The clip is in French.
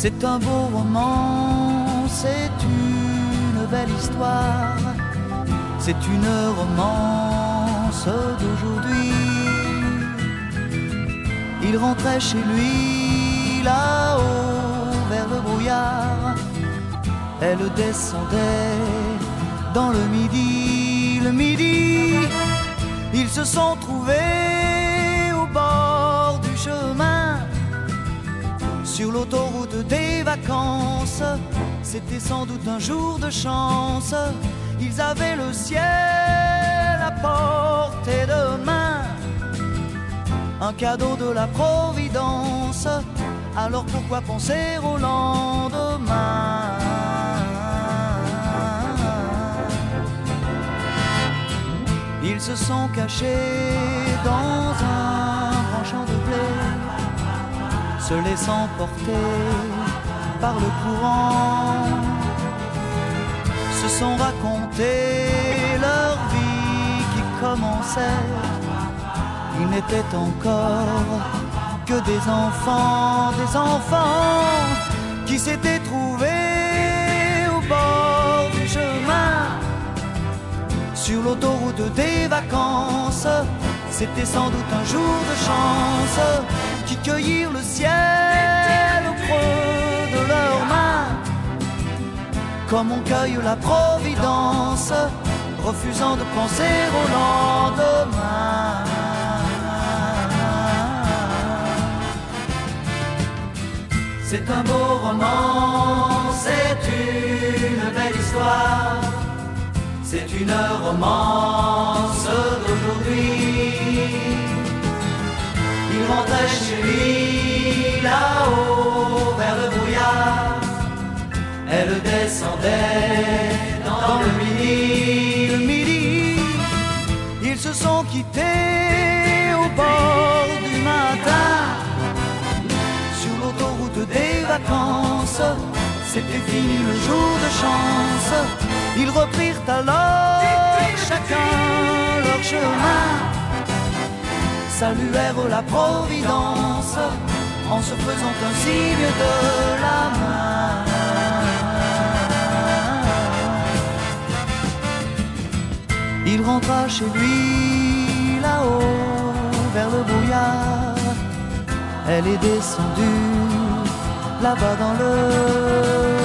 C'est un beau roman, c'est une belle histoire, c'est une romance d'aujourd'hui. Il rentrait chez lui là-haut vers le brouillard, elle descendait dans le midi, le midi. Ils se sont trouvés au bord du chemin, sur l'autoroute des vacances. C'était sans doute un jour de chance, ils avaient le ciel à portée de main, un cadeau de la Providence. Alors pourquoi penser au lendemain? Ils se sont cachés dans un grand champ de blé, se laissant porter par le courant, se sont racontés leur vie qui commençait. Ils n'étaient encore que des enfants qui s'étaient trouvés au bord du chemin, sur l'autoroute des vacances. C'était sans doute un jour de chance, qui cueillirent le ciel au creux de leurs mains, comme on cueille la Providence, refusant de penser au lendemain. C'est un beau roman, c'est une belle histoire, c'est une romance d'aujourd'hui. Il rentrait chez lui là-haut vers le brouillard, elle descendait dans le midi, le midi. Ils se sont quittés au bord du matin, sur l'autoroute des vacances. C'était fini le jour de chance. Ils reprirent alors chacun leur chemin, saluèrent la Providence en se faisant un signe de la main. Il rentra chez lui là-haut vers le brouillard, elle est descendue là-bas dans le